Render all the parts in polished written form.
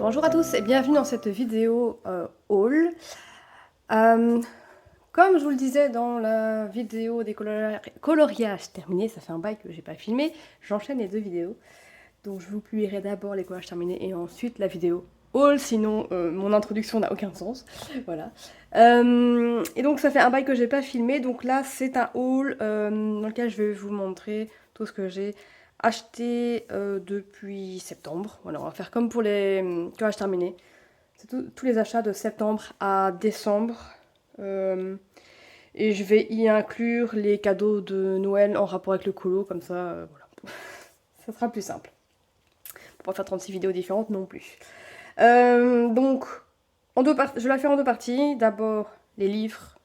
Bonjour à tous et bienvenue dans cette vidéo haul. Comme je vous le disais dans la vidéo des coloriages terminés, ça fait un bail que j'ai pas filmé, j'enchaîne les deux vidéos. Donc je vous publierai d'abord les coloriages terminés et ensuite la vidéo haul, sinon mon introduction n'a aucun sens. Voilà. Et donc ça fait un bail que j'ai pas filmé, donc là c'est un haul dans lequel je vais vous montrer tout ce que j'ai acheté depuis septembre. Voilà, on va faire comme pour les collages terminés. C'est tous les achats de septembre à décembre. Et je vais y inclure les cadeaux de Noël en rapport avec le colo, comme ça, voilà. Ça sera plus simple. Pour pas faire 36 vidéos différentes non plus. Donc, je vais la faire en deux parties. D'abord, les livres.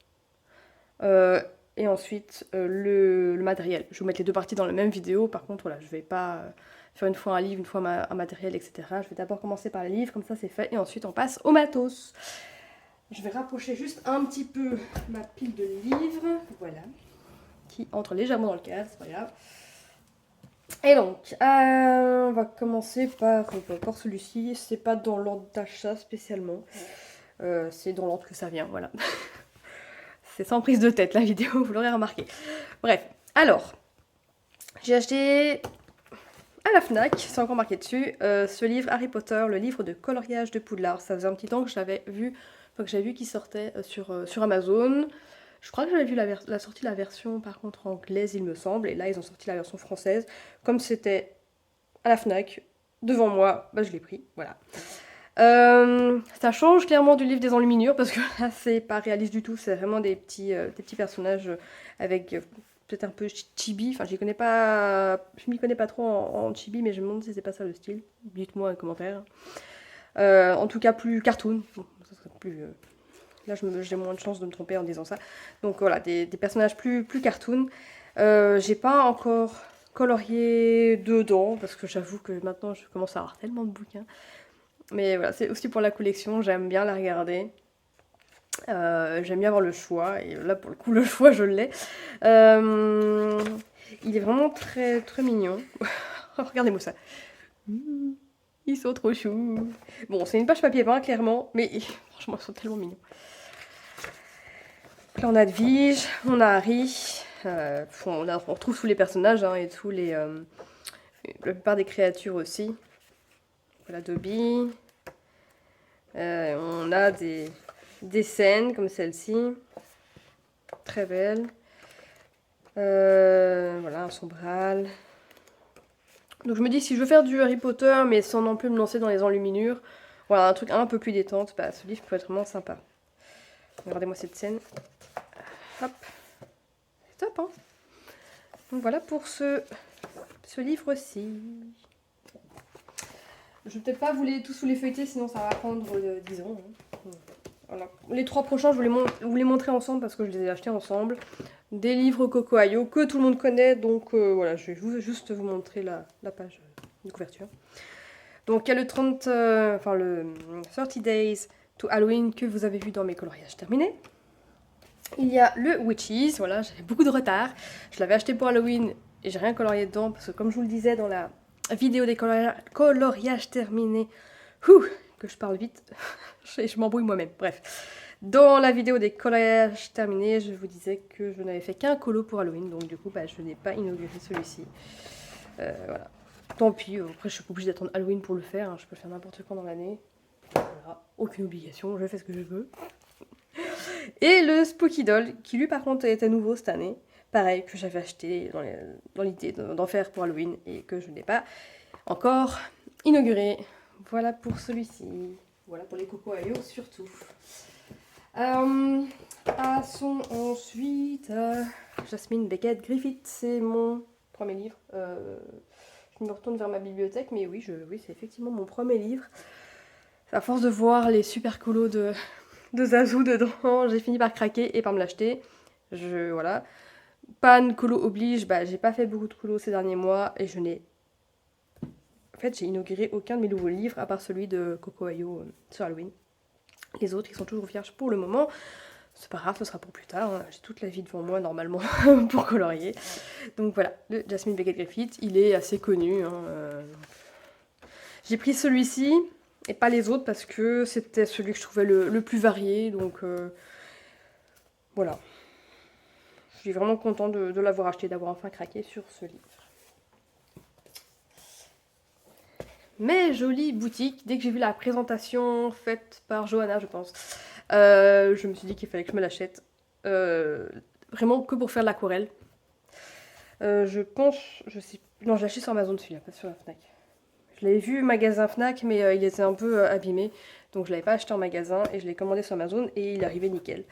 Et ensuite, le matériel. Je vais vous mettre les deux parties dans la même vidéo. Par contre, voilà, je vais pas faire une fois un livre, une fois un matériel, etc. Je vais d'abord commencer par les livres, comme ça c'est fait. Et ensuite, on passe au matos. Je vais rapprocher juste un petit peu ma pile de livres. Voilà. Qui entre légèrement dans le cadre, c'est pas grave. Et donc, on va commencer par celui-ci. C'est pas dans l'ordre d'achat spécialement. C'est dans l'ordre que ça vient, voilà. C'est sans prise de tête la vidéo, vous l'aurez remarqué. Bref, alors, j'ai acheté à la Fnac, c'est encore marqué dessus, ce livre Harry Potter, le livre de coloriage de Poudlard. Ça faisait un petit temps que j'avais vu, qu'il sortait sur Amazon. Je crois que j'avais vu la sortie de la version par contre anglaise, il me semble, et là ils ont sorti la version française. Comme c'était à la Fnac, devant moi, bah, je l'ai pris, voilà. Ça change clairement du livre des enluminures parce que là c'est pas réaliste du tout, c'est vraiment des petits personnages avec peut-être un peu chibi, enfin je m'y connais pas trop en chibi, mais je me demande si c'est pas ça le style, dites-moi en commentaire. En tout cas plus cartoon, bon, ça serait plus... Là j'ai moins de chance de me tromper en disant ça, donc voilà, des personnages plus cartoon. J'ai pas encore colorié dedans parce que j'avoue que maintenant je commence à avoir tellement de bouquins. Mais voilà, c'est aussi pour la collection, j'aime bien la regarder. J'aime bien avoir le choix, et là pour le coup le choix je l'ai. Il est vraiment très très mignon. Regardez-moi ça. Ils sont trop choux. Bon, c'est une page papier peint clairement, mais franchement ils sont tellement mignons. Là on a Edwige, on a Harry, on retrouve tous les personnages hein, et la plupart des créatures aussi. Voilà Dobby. On a des scènes comme celle-ci, très belle. Voilà, un sombral. Donc je me dis, si je veux faire du Harry Potter, mais sans non plus me lancer dans les enluminures, voilà, un truc un peu plus détente, bah, ce livre peut être vraiment sympa. Regardez-moi cette scène. Hop. C'est top, hein. Donc voilà pour ce livre-ci. Je vais peut-être pas tous vous les feuilleter, sinon ça va prendre 10 ans. Hein. Voilà. Les trois prochains, je vais vous les montrer ensemble parce que je les ai achetés ensemble. Des livres Coco Ayo que tout le monde connaît, donc voilà, je vais juste vous montrer la page de couverture. Donc il y a le 30 Days to Halloween que vous avez vu dans mes coloriages terminés. Il y a le Witches, voilà, j'avais beaucoup de retard. Je l'avais acheté pour Halloween et j'ai rien colorié dedans parce que comme je vous le disais dans la vidéo des coloriages terminés, que je parle vite, je m'embrouille moi-même, bref. Dans la vidéo des coloriages terminés, je vous disais que je n'avais fait qu'un colo pour Halloween, donc du coup je n'ai pas inauguré celui-ci. Voilà. Tant pis, après je suis pas obligée d'attendre Halloween pour le faire, hein, je peux le faire n'importe quand dans l'année. Voilà. Aucune obligation, je fais ce que je veux. Et le Spooky Doll, qui lui par contre était nouveau cette année, pareil, que j'avais acheté dans l'idée d'en faire pour Halloween et que je n'ai pas encore inauguré. Voilà pour celui-ci. Voilà pour les Coco Ayo surtout. Passons ensuite à Jasmine Beckett Griffith, c'est mon premier livre. Je me retourne vers ma bibliothèque, mais oui, c'est effectivement mon premier livre. À force de voir les super colos de Zazu dedans, j'ai fini par craquer et par me l'acheter. Voilà. Panne colo oblige, j'ai pas fait beaucoup de colos ces derniers mois et j'ai inauguré aucun de mes nouveaux livres à part celui de Coco Ayo sur Halloween. Les autres, ils sont toujours vierges pour le moment. C'est pas grave, ce sera pour plus tard. Hein. J'ai toute la vie devant moi, normalement, pour colorier. Donc voilà, le Jasmine Beckett Griffith, il est assez connu. Hein. J'ai pris celui-ci, et pas les autres parce que c'était celui que je trouvais le plus varié. Donc voilà. Je suis vraiment contente de l'avoir acheté, d'avoir enfin craqué sur ce livre. Mais jolie boutique, dès que j'ai vu la présentation faite par Johanna, je pense, je me suis dit qu'il fallait que je me l'achète. Vraiment que pour faire de l'aquarelle. Je pense, je sais, non, je l'ai acheté sur Amazon celui-là, pas sur la Fnac. Je l'avais vu magasin Fnac, mais il était un peu abîmé, donc je l'avais pas acheté en magasin et je l'ai commandé sur Amazon et il arrivait nickel.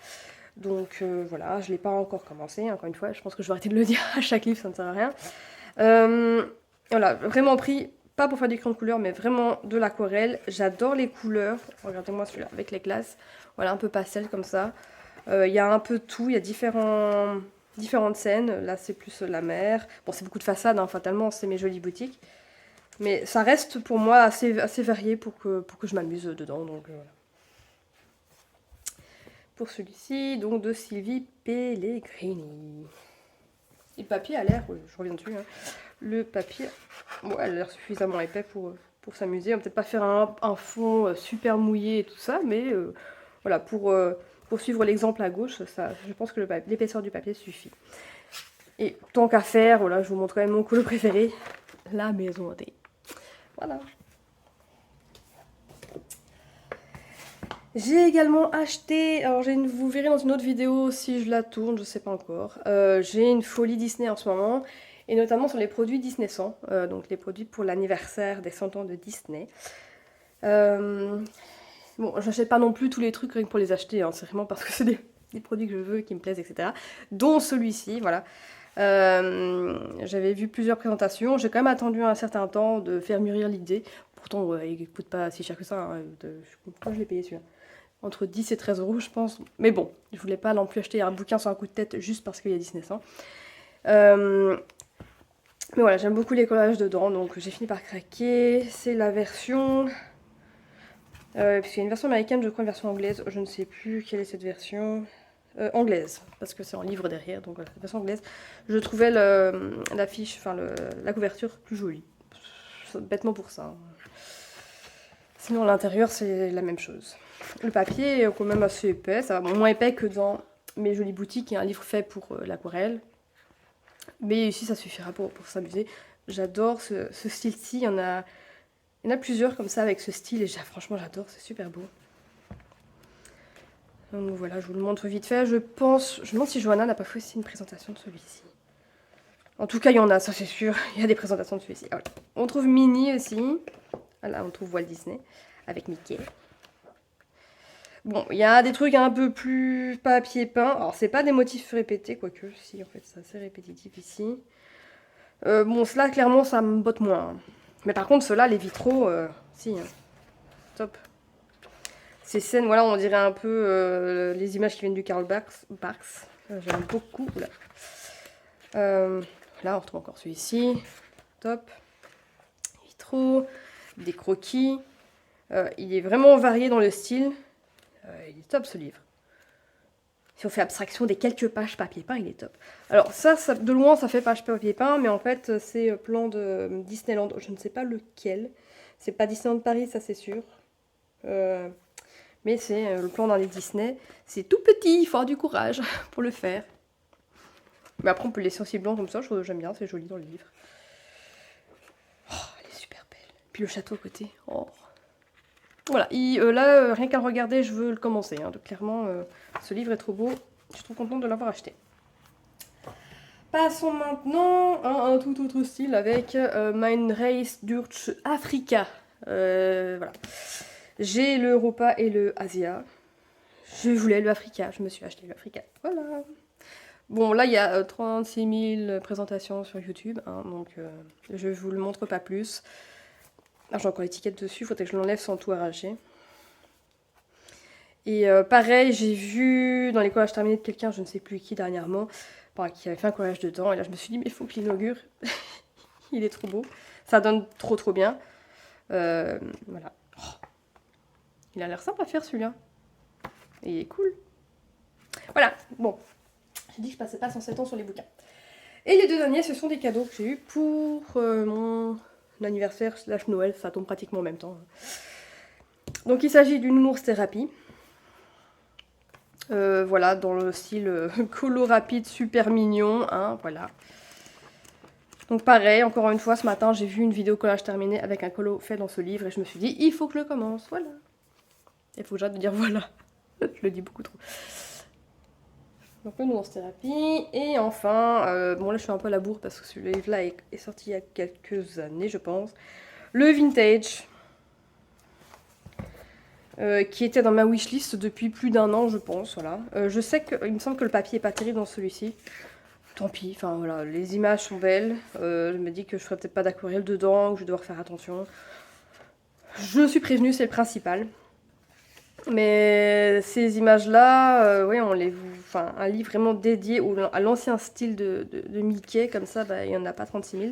Donc voilà, je l'ai pas encore commencé, encore une fois, je pense que je vais arrêter de le dire à chaque livre, ça ne sert à rien. Voilà, vraiment pris, pas pour faire du crayon de couleur, mais vraiment de l'aquarelle. J'adore les couleurs, regardez-moi celui-là, avec les glaces, voilà, un peu pastel comme ça. Il y a un peu de tout, il y a différentes scènes, là c'est plus la mer. Bon, c'est beaucoup de façades, hein, fatalement, c'est mes jolies boutiques. Mais ça reste pour moi assez varié pour que je m'amuse dedans, donc voilà. Pour celui-ci, donc de Sylvie Pellegrini. Et le papier a l'air, je reviens dessus, hein. Le papier, bon, elle a l'air suffisamment épais pour s'amuser. On va peut-être pas faire un fond super mouillé et tout ça, mais voilà, pour suivre l'exemple à gauche, ça, je pense que l'épaisseur du papier suffit. Et tant qu'à faire, voilà, je vous montre quand même mon colo préféré, la maison hantée. Voilà. J'ai également acheté, alors vous verrez dans une autre vidéo si je la tourne, je sais pas encore. J'ai une folie Disney en ce moment, et notamment sur les produits Disney 100, donc les produits pour l'anniversaire des 100 ans de Disney. Bon, j'achète pas non plus tous les trucs rien que pour les acheter, hein, c'est vraiment parce que c'est des produits que je veux, qui me plaisent, etc. Dont celui-ci, voilà. J'avais vu plusieurs présentations, j'ai quand même attendu un certain temps de faire mûrir l'idée. Pourtant, il coûte pas si cher que ça, hein, pourquoi je l'ai payé celui-là? Entre 10 et 13 euros, je pense. Mais bon, je voulais pas non plus acheter un bouquin sur un coup de tête juste parce qu'il y a Disney 100. Mais voilà, j'aime beaucoup les collages dedans, donc j'ai fini par craquer. C'est la version... puisqu'il y a une version américaine, je crois une version anglaise. Je ne sais plus quelle est cette version. Anglaise, parce que c'est en livre derrière, donc voilà, la version anglaise. Je trouvais l'affiche, enfin la couverture plus jolie. Bêtement pour ça. Sinon, à l'intérieur, c'est la même chose. Le papier est quand même assez épais, ça va moins épais que dans mes jolies boutiques, il y a un livre fait pour l'aquarelle. Mais ici, ça suffira pour s'amuser. J'adore ce style-ci, il y en a plusieurs comme ça avec ce style, et franchement, j'adore, c'est super beau. Donc voilà, je vous le montre vite fait. Je me demande si Johanna n'a pas fait aussi une présentation de celui-ci. En tout cas, il y en a, ça c'est sûr. Il y a des présentations de celui-ci. Ah, voilà. On trouve Minnie aussi. Là, on trouve Walt Disney avec Mickey. Bon, il y a des trucs un peu plus papier peint. Alors, c'est pas des motifs répétés, quoique, si, en fait, c'est assez répétitif ici. Bon, cela, clairement, ça me botte moins. Mais par contre, ceux-là, les vitraux, si, hein. Top. Ces scènes, voilà, on dirait un peu les images qui viennent du Karl Barks. J'aime beaucoup. Là, on retrouve encore celui-ci. Top. Vitraux, des croquis. Il est vraiment varié dans le style. Il est top ce livre. Si on fait abstraction des quelques pages papier peint, il est top. Alors ça de loin, ça fait page papier peint, mais en fait, c'est plan de Disneyland. Je ne sais pas lequel. C'est pas Disneyland Paris, ça c'est sûr. Mais c'est le plan dans les Disney. C'est tout petit, il faut avoir du courage pour le faire. Mais après, on peut le laisser aussi blanc comme ça, j'aime bien, c'est joli dans le livre. Oh, elle est super belle. Puis le château à côté. Oh. Voilà, là, rien qu'à le regarder, je veux le commencer. Hein. Donc clairement, ce livre est trop beau. Je suis trop contente de l'avoir acheté. Passons maintenant à un tout autre style avec Mein Reis durch Afrika. Voilà. J'ai le Europa et le Asia. Je voulais le Afrika, je me suis acheté le Afrika. Voilà. Bon, là, il y a 36 000 présentations sur YouTube, hein, donc je vous le montre pas plus. Ah, j'ai encore l'étiquette dessus, il faudrait que je l'enlève sans tout arracher. Et pareil, j'ai vu dans les collages terminés de quelqu'un, je ne sais plus qui dernièrement, qui avait fait un collage dedans. Et là, je me suis dit, mais il faut que je l'inaugure. Il est trop beau. Ça donne trop bien. Voilà. Oh. Il a l'air simple à faire celui-là. Et il est cool. Voilà, bon. J'ai dit que je passais pas 107 ans sur les bouquins. Et les deux derniers, ce sont des cadeaux que j'ai eu pour mon anniversaire / Noël. Ça tombe pratiquement en même temps. Donc il s'agit d'une Nounours Thérapie. Voilà, dans le style colo rapide, super mignon, hein, voilà. Donc pareil, encore une fois, ce matin, j'ai vu une vidéo collage terminée avec un colo fait dans ce livre et je me suis dit, il faut que je le commence, voilà. Il faut que j'arrête de dire voilà. Je le dis beaucoup trop. Donc le Nounours Thérapie. Et enfin, bon là je suis un peu à la bourre parce que ce livre-là est sorti il y a quelques années, je pense. Le Vintage. Qui était dans ma wishlist depuis plus d'1 an, je pense, voilà. Je sais qu'il me semble que le papier est pas terrible dans celui-ci. Tant pis, enfin voilà, les images sont belles. Je me dis que je ferai peut-être pas d'aquarelle dedans, ou je vais devoir faire attention. Je suis prévenue, c'est le principal. Mais ces images-là, oui, on les, enfin, un livre vraiment dédié à l'ancien style de Mickey, comme ça, bah, il n'y en a pas 36 000.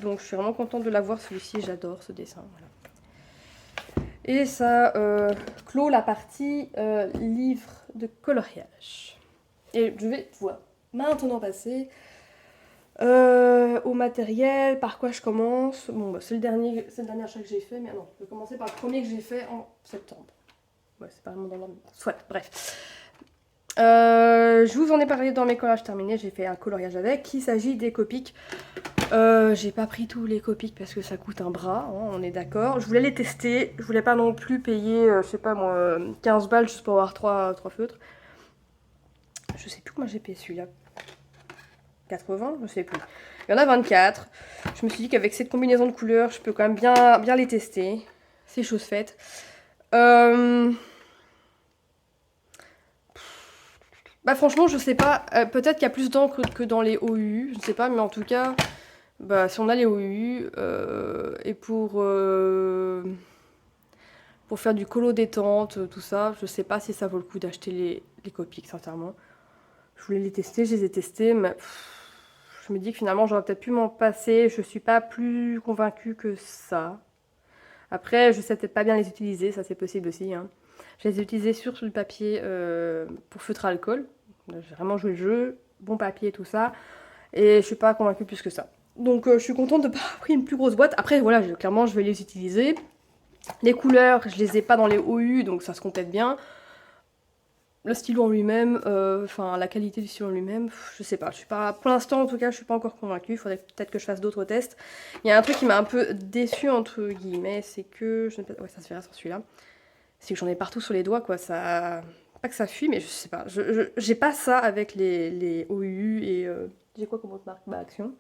Donc je suis vraiment contente de l'avoir, celui-ci, j'adore ce dessin. Voilà. Et ça clôt la partie livre de coloriage. Et je vais pouvoir maintenant passer au matériel, par quoi je commence. Bon, bah, c'est le dernier achat que j'ai fait, mais non, je vais commencer par le premier que j'ai fait en septembre. Ouais, c'est pas vraiment dans l'ordre. Soit, bref. Je vous en ai parlé dans mes collages terminés, j'ai fait un coloriage avec. Il s'agit des Copics. J'ai pas pris tous les Copics parce que ça coûte un bras, hein, on est d'accord. Je voulais les tester, je voulais pas non plus payer, je sais pas moi, 15 balles juste pour avoir 3 feutres. Je sais plus comment j'ai payé celui-là. 80, je sais plus. Il y en a 24. Je me suis dit qu'avec cette combinaison de couleurs, je peux quand même bien les tester. C'est chose faite. Bah franchement, je sais pas. Peut-être qu'il y a plus d'encre que dans les OU, je sais pas, mais en tout cas, bah si on a les OU, et pour faire du colo détente, tout ça, je sais pas si ça vaut le coup d'acheter les Copics, sincèrement. Je voulais les tester, je les ai testés, mais je me dis que finalement j'aurais peut-être pu m'en passer. Je suis pas plus convaincue que ça. Après, je sais peut-être pas bien les utiliser, ça c'est possible aussi, hein. Je les ai utilisés sur le papier pour feutre à alcool. J'ai vraiment joué le jeu, bon papier, tout ça. Et je suis pas convaincue plus que ça. Donc je suis contente de pas avoir pris une plus grosse boîte. Après, voilà, clairement, je vais les utiliser. Les couleurs, je les ai pas dans les OU, donc ça se complète bien. Le stylo en lui-même, enfin la qualité du stylo en lui-même, je sais pas. Je suis pas, pour l'instant, en tout cas, je suis pas encore convaincue. Il faudrait peut-être que je fasse d'autres tests. Il y a un truc qui m'a un peu déçue, entre guillemets, c'est que... Ouais, ça se verra sur celui-là. C'est que j'en ai partout sur les doigts, quoi. Ça... Pas que ça fuit, mais je sais pas. J'ai pas ça avec les OU et... J'ai quoi comme autre marque? Bah, Action.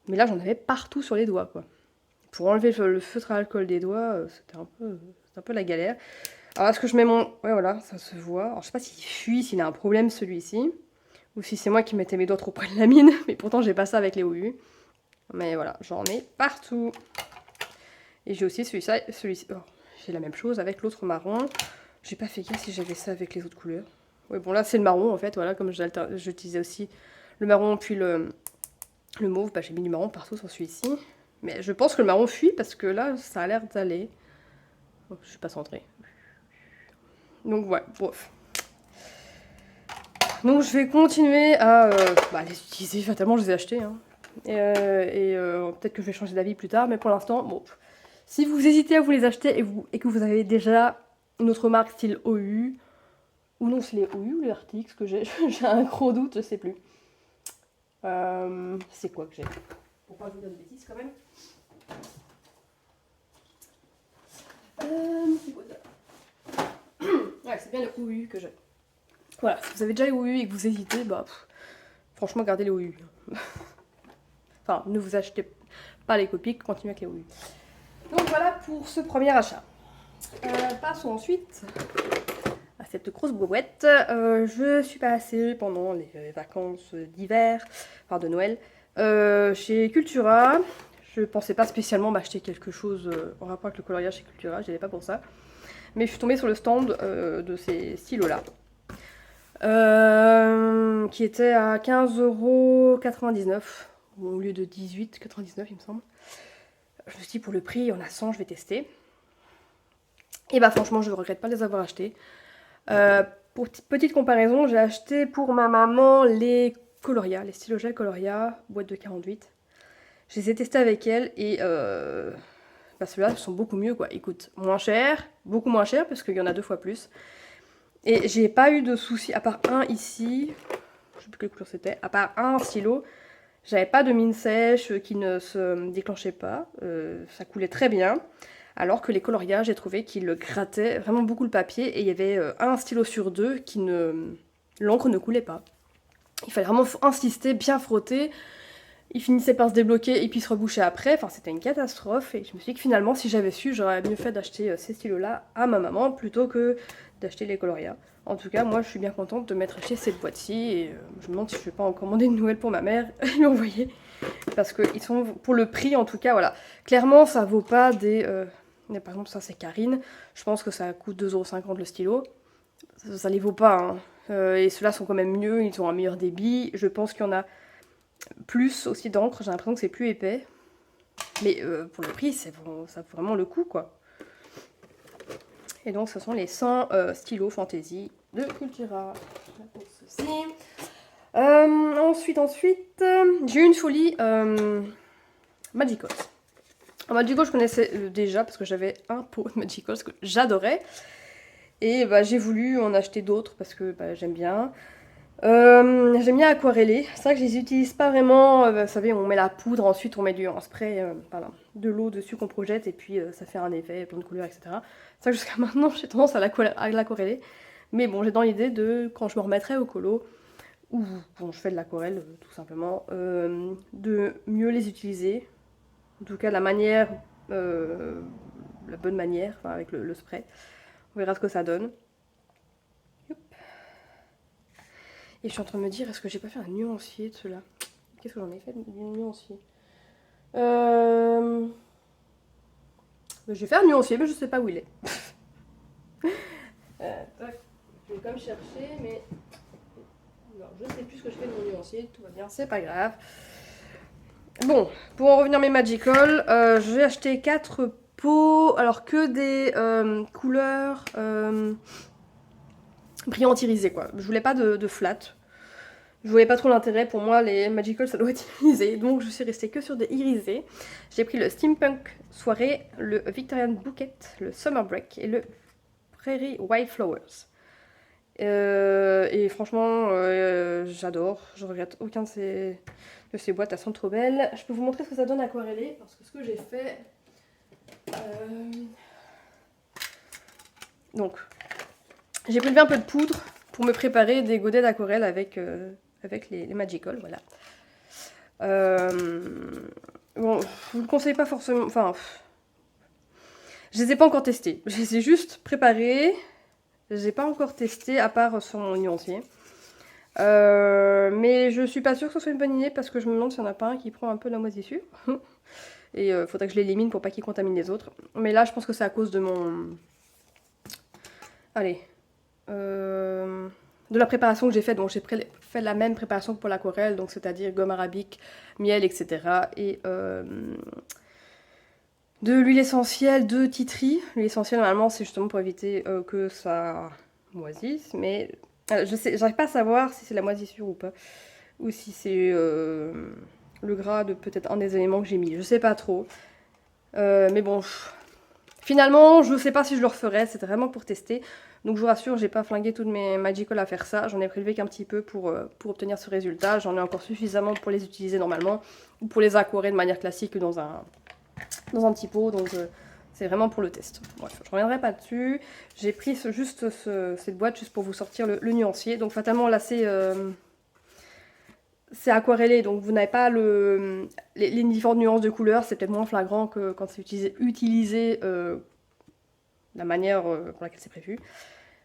Mais là, j'en avais partout sur les doigts, quoi. Pour enlever le feutre à alcool des doigts, c'était un peu la galère. Alors, est-ce que je mets mon... Ouais, voilà, ça se voit. Alors, je sais pas s'il fuit, s'il a un problème, celui-ci. Ou si c'est moi qui mettais mes doigts trop près de la mine. Mais pourtant, j'ai pas ça avec les OU. Mais voilà, j'en ai partout. Et j'ai aussi celui-ci. Oh, j'ai la même chose avec l'autre marron. J'ai pas fait gaffe si j'avais ça avec les autres couleurs. Ouais, bon, là, c'est le marron, en fait. Voilà, comme j'utilisais aussi le marron puis le mauve, bah, j'ai mis du marron partout sur celui-ci. Mais je pense que le marron fuit parce que là, ça a l'air d'aller. Oh, je suis pas centrée. Donc, ouais, bref. Donc, je vais continuer à les utiliser. Fatalement, je les ai achetés. Hein. Et peut-être que je vais changer d'avis plus tard. Mais pour l'instant, bon. Si vous hésitez à vous les acheter et que vous avez déjà une autre marque style OU, ou non, c'est les OU ou les RTX que j'ai, j'ai un gros doute, je sais plus. C'est quoi que j'ai? Pourquoi je vous donne des bêtises quand même? C'est quoi ça? Ouais, c'est bien les OU que j'ai. Voilà, si vous avez déjà les OU et que vous hésitez, bah franchement gardez les OU. Enfin, ne vous achetez pas les Copics, continuez avec les OU. Donc voilà pour ce premier achat. Passons ensuite à cette grosse boîte. Je suis passée pendant les vacances d'hiver, enfin de Noël, chez Cultura. Je pensais pas spécialement m'acheter quelque chose en rapport avec le coloriage chez Cultura, je n'allais pas pour ça. Mais je suis tombée sur le stand de ces stylos-là. Qui était à 15,99 € au lieu de 18,99 il me semble. Je me suis dit pour le prix, il y en a 100, je vais tester. Et bah franchement, je ne regrette pas de les avoir achetés. Pour petite comparaison, j'ai acheté pour ma maman les Coloria, les stylos gel Coloria, boîte de 48. Je les ai testés avec elle et bah ceux-là sont beaucoup mieux quoi. Ils coûtent moins cher, beaucoup moins cher parce qu'il y en a 2 fois plus. Et j'ai pas eu de soucis, à part un ici, je sais plus quelle couleur c'était, à part un stylo, j'avais pas de mine sèche qui ne se déclenchait pas, ça coulait très bien. Alors que les coloriages, j'ai trouvé qu'ils grattaient vraiment beaucoup le papier et il y avait un stylo sur 2 qui ne... l'encre ne coulait pas. Il fallait vraiment insister, bien frotter. Il finissait par se débloquer et puis se reboucher après. Enfin, c'était une catastrophe. Et je me suis dit que finalement, si j'avais su, j'aurais mieux fait d'acheter ces stylos-là à ma maman plutôt que d'acheter les Coloria. En tout cas, moi, je suis bien contente de m'être acheté cette boîte-ci. Et je me demande si je vais pas en commander une nouvelle pour ma mère et lui envoyer. Parce qu'ils sont, pour le prix, en tout cas, voilà. Clairement, ça vaut pas des... par exemple, ça, c'est Karine. Je pense que ça coûte 2,50 € le stylo. Ça les vaut pas, hein. Et ceux-là sont quand même mieux, ils ont un meilleur débit. Je pense qu'il y en a plus aussi d'encre, j'ai l'impression que c'est plus épais. Mais pour le prix, ça vaut vraiment le coup, quoi. Et donc, ce sont les 100 stylos Fantasy de Cultura. Ceci. Ensuite, j'ai eu une folie Magicals. Magicals, je connaissais déjà parce que j'avais un pot de Magicals que j'adorais. Et bah, j'ai voulu en acheter d'autres parce que bah, j'aime bien. J'aime bien aquareller. C'est vrai que je les utilise pas vraiment. Vous savez, on met la poudre, ensuite on met en spray voilà, de l'eau dessus qu'on projette et puis ça fait un effet, plein de couleurs, etc. C'est vrai que jusqu'à maintenant, j'ai tendance à l'aquareller. Mais bon, j'ai dans l'idée de, quand je me remettrai au colo, ou bon, je fais de l'aquarelle tout simplement, de mieux les utiliser. En tout cas, la manière, la bonne manière, enfin, avec le spray. On verra ce que ça donne. Et je suis en train de me dire, est-ce que j'ai pas fait un nuancier de ceux-là? Qu'est-ce que j'en ai fait du nuancier? Je vais faire un nuancier, mais je sais pas où il est. Je vais quand même chercher, mais... Non, je sais plus ce que je fais de mon nuancier, tout va bien, c'est pas grave. Bon, pour en revenir à mes Magical, j'ai acheté 4 pots, alors que des couleurs brillantirisées, quoi. Je voulais pas de flat. Je voyais pas trop l'intérêt, pour moi les Magical ça doit être irisé, donc je suis restée que sur des irisés. J'ai pris le Steampunk Soirée, le Victorian Bouquet, le Summer Break et le Prairie Wildflowers. Et franchement, j'adore, je regrette aucun de ces boîtes, elles sont trop belles. Je peux vous montrer ce que ça donne aquarellé, parce que ce que j'ai fait... Donc, j'ai prélevé un peu de poudre pour me préparer des godets d'aquarelle avec les Magical, voilà. Bon, je vous le conseille pas forcément, enfin... Je les ai pas encore testés, je les ai juste préparés. Je les ai pas encore testés, à part sur mon nuancier. Mais je suis pas sûre que ce soit une bonne idée, parce que je me demande s'il n'y en a pas un qui prend un peu la moisissure. Et il faudrait que je l'élimine pour pas qu'il contamine les autres. Mais là, je pense que c'est à cause de mon... Allez. De la préparation que j'ai faite. Donc j'ai fait la même préparation que pour l'aquarelle, donc c'est-à-dire gomme arabique, miel, etc. Et de l'huile essentielle de tea tree. L'huile essentielle, normalement, c'est justement pour éviter que ça moisisse. Mais je sais, j'arrive pas à savoir si c'est la moisissure ou pas. Ou si c'est le gras de peut-être un des éléments que j'ai mis. Je sais pas trop. Mais bon, finalement, je sais pas si je le referai. C'était vraiment pour tester. Donc je vous rassure, j'ai pas flingué toutes mes Magical à faire ça. J'en ai prélevé qu'un petit peu pour obtenir ce résultat. J'en ai encore suffisamment pour les utiliser normalement. Ou pour les aquarer de manière classique dans un petit pot. Donc c'est vraiment pour le test. Bref, je reviendrai pas dessus. J'ai pris cette boîte juste pour vous sortir le nuancier. Donc fatalement là c'est aquarellé, donc vous n'avez pas les différentes nuances de couleurs. C'est peut-être moins flagrant que quand c'est utilisé la manière pour laquelle c'est prévu.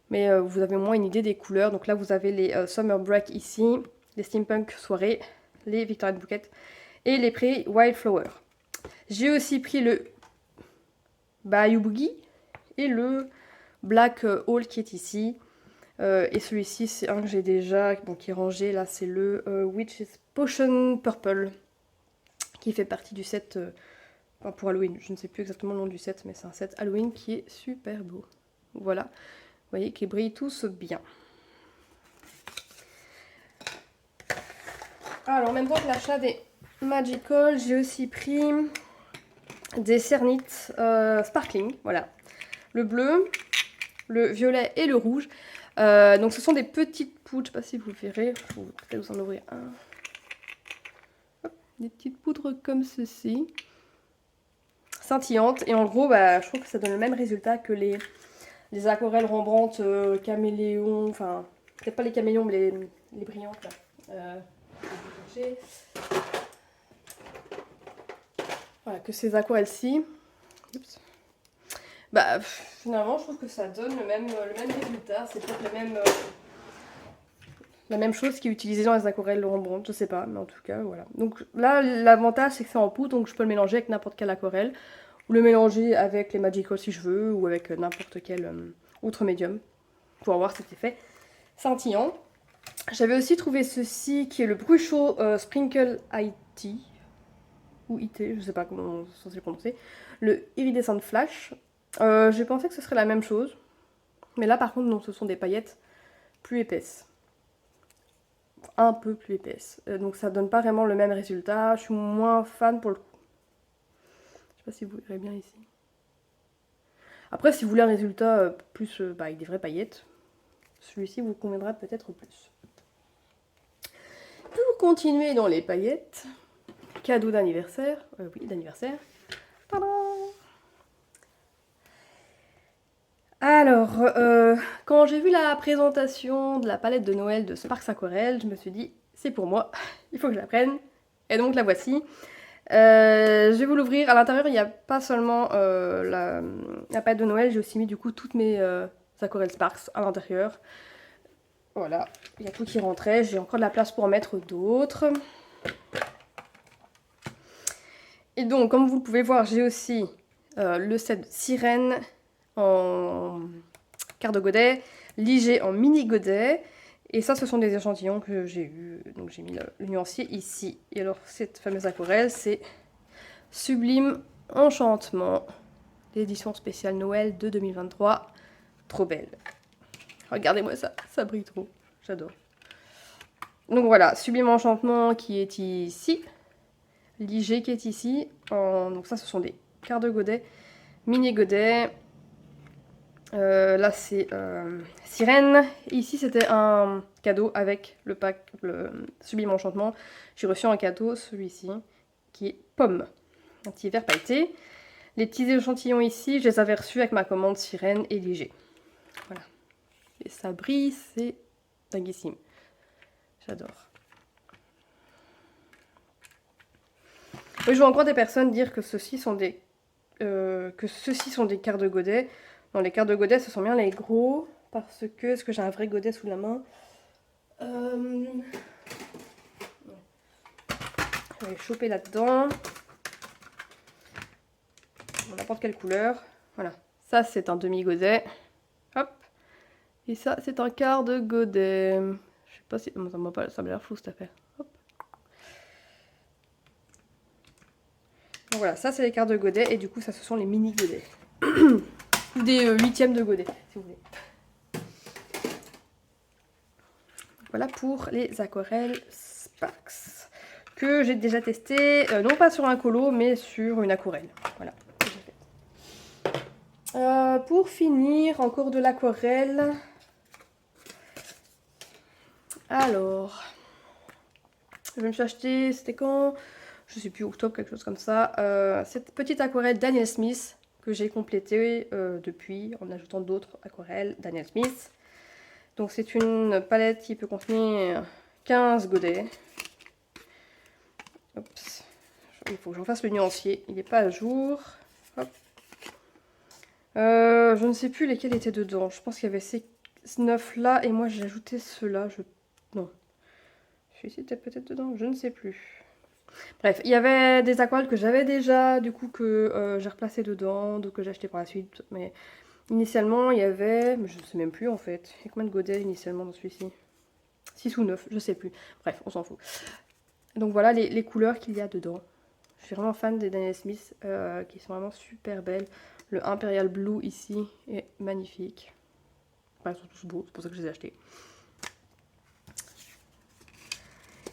Mais vous avez au moins une idée des couleurs. Donc là vous avez les Summer Break ici, les Steampunk Soirée, les Victorian Bouquet et les Prairie Wildflower. J'ai aussi pris le Bayou Boogie et le Black Hole qui est ici. Et celui-ci, c'est un que j'ai déjà, bon, qui est rangé. Là, c'est le Witch's Potion Purple, qui fait partie du set enfin, pour Halloween. Je ne sais plus exactement le nom du set, mais c'est un set Halloween qui est super beau. Voilà, vous voyez qu'ils brillent tous bien. Alors, en même temps que l'achat des Magical, j'ai aussi pris des cernites sparkling, voilà. Le bleu, le violet et le rouge. Donc ce sont des petites poudres, je sais pas si vous le verrez, je vais peut-être vous en ouvrir un. Hop, des petites poudres comme ceci, scintillantes. Et en gros, bah, je trouve que ça donne le même résultat que les aquarelles Rembrandt caméléon, enfin, peut-être pas les caméléons, mais les brillantes là. Voilà, que ces aquarelles-ci. Bah, finalement, je trouve que ça donne le même résultat. C'est peut-être la même chose qui est utilisée dans les aquarelles Rembrandt, je sais pas, mais en tout cas, voilà. Donc là, l'avantage, c'est que c'est en poudre, donc je peux le mélanger avec n'importe quelle aquarelle, ou le mélanger avec les Magical si je veux, ou avec n'importe quel autre médium, pour avoir cet effet scintillant. J'avais aussi trouvé ceci, qui est le Brucho Sprinkle IT, ou IT, je sais pas comment c'est censé le prononcer, le Iridescent Flash. J'ai pensé que ce serait la même chose, mais là par contre non, ce sont des paillettes plus épaisses, un peu plus épaisses, donc ça donne pas vraiment le même résultat. Je suis moins fan pour le coup. Je sais pas si vous verrez bien ici. Après, si vous voulez un résultat plus avec des vraies paillettes, celui-ci vous conviendra peut-être plus. Pour continuer dans les paillettes, cadeau d'anniversaire, oui d'anniversaire. Tadam! Alors, quand j'ai vu la présentation de la palette de Noël de Sparks Aquarelle, je me suis dit, c'est pour moi, il faut que je la prenne. Et donc la voici. Je vais vous l'ouvrir. À l'intérieur, il n'y a pas seulement la palette de Noël, j'ai aussi mis du coup toutes mes aquarelles Sparks à l'intérieur. Voilà, il y a tout qui rentrait. J'ai encore de la place pour en mettre d'autres. Et donc, comme vous le pouvez voir, j'ai aussi le set Sirène en quart de godet, Liger en mini godet. Et ça, ce sont des échantillons que j'ai eu. Donc j'ai mis le nuancier ici. Et alors, cette fameuse aquarelle, c'est Sublime Enchantement, l'édition spéciale Noël de 2023. Trop belle. Regardez-moi ça, ça brille trop. J'adore. Donc voilà, Sublime Enchantement qui est ici. Liger qui est ici. Donc ça, ce sont des quarts de godet, mini godet. Là c'est Sirène. Ici c'était un cadeau avec le pack le Sublime Enchantement. J'ai reçu un cadeau, celui-ci, qui est Pomme, un petit verre pailleté. Les petits échantillons ici, je les avais reçus avec ma commande Sirène et Liger. Voilà. Et ça brille, c'est dinguissime. J'adore. Oui, je vois encore des personnes dire que ceux-ci sont des quarts de godet. Non, les quarts de godet, ce sont bien les gros. Parce que, est-ce que j'ai un vrai godet sous la main? Je vais choper là-dedans. N'importe quelle couleur. Voilà. Ça, c'est un demi-godet. Hop. Et ça, c'est un quart de godet. Je sais pas si... ça m'a l'air flou, cette affaire. Hop. Donc voilà, ça, c'est les quarts de godet. Et du coup, ça, ce sont les mini-godets. Des huitièmes de godet, si vous voulez. Voilà pour les aquarelles Sparks que j'ai déjà testé, non pas sur un colo, mais sur une aquarelle. Voilà. Pour finir, encore de l'aquarelle. Alors, je me suis acheté, c'était quand? Je sais plus, octobre, quelque chose comme ça. Cette petite aquarelle Daniel Smith que j'ai complétée depuis en ajoutant d'autres aquarelles Daniel Smith. Donc c'est une palette qui peut contenir 15 godets. Oups. Il faut que j'en fasse le nuancier, il n'est pas à jour. Hop. Je ne sais plus lesquels étaient dedans. Je pense qu'il y avait ces 9 là et moi j'ai ajouté ceux-là. Non. Celui-ci était peut-être dedans, je ne sais plus. Bref, il y avait des aquarelles que j'avais déjà, du coup que j'ai replacé dedans, d'autres que j'ai acheté par la suite. Mais initialement, il y avait, mais je ne sais même plus en fait. Il y a combien de godets initialement dans celui-ci? 6 ou 9, je sais plus. Bref, on s'en fout. Donc voilà les couleurs qu'il y a dedans. Je suis vraiment fan des Daniel Smith qui sont vraiment super belles. Le Imperial Blue ici est magnifique. Enfin, ils sont tous beaux, c'est pour ça que je les ai achetés.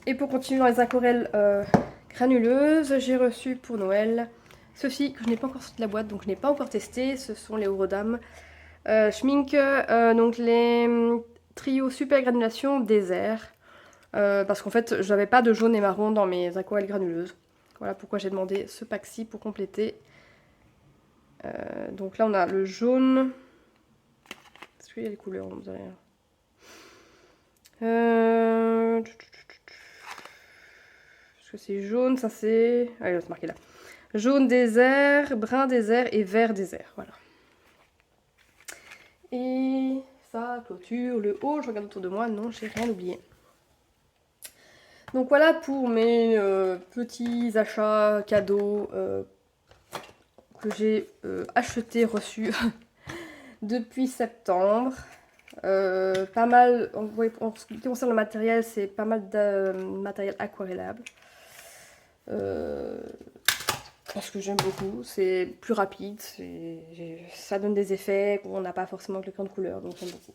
Et pour continuer dans les aquarelles granuleuses, j'ai reçu pour Noël Ceux-ci que je n'ai pas encore sorti de la boîte, donc je n'ai pas encore testé, ce sont les Horodam Schmink, donc les trio super granulation désert. Parce qu'en fait, j'avais pas de jaune et marron dans mes aquarelles granuleuses. Voilà pourquoi j'ai demandé ce pack-ci pour compléter. Donc là, on a le jaune. Est-ce qu'il y a les couleurs? On dirait. Est-ce que c'est jaune? Ça c'est. Allez, c'est marqué là. Jaune désert, brun désert et vert désert. Voilà. Et ça clôture le haut. Je regarde autour de moi. Non, j'ai rien oublié. Donc voilà pour mes petits achats cadeaux que j'ai achetés, reçus depuis septembre. Pas mal, en ce qui concerne le matériel, c'est pas mal de matériel aquarellable. Parce que j'aime beaucoup, c'est plus rapide, ça donne des effets qu'on n'a pas forcément avec le crayon de couleur, donc j'aime beaucoup.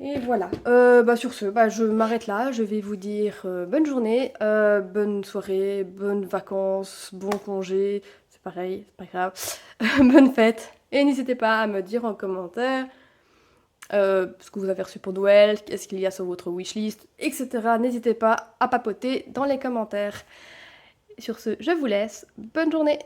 Et voilà, sur ce, je m'arrête là, je vais vous dire bonne journée, bonne soirée, bonnes vacances, bon congé, c'est pareil, c'est pas grave, bonne fête. Et n'hésitez pas à me dire en commentaire ce que vous avez reçu pour Noël, qu'est-ce qu'il y a sur votre wishlist, etc. N'hésitez pas à papoter dans les commentaires. Sur ce, je vous laisse, bonne journée!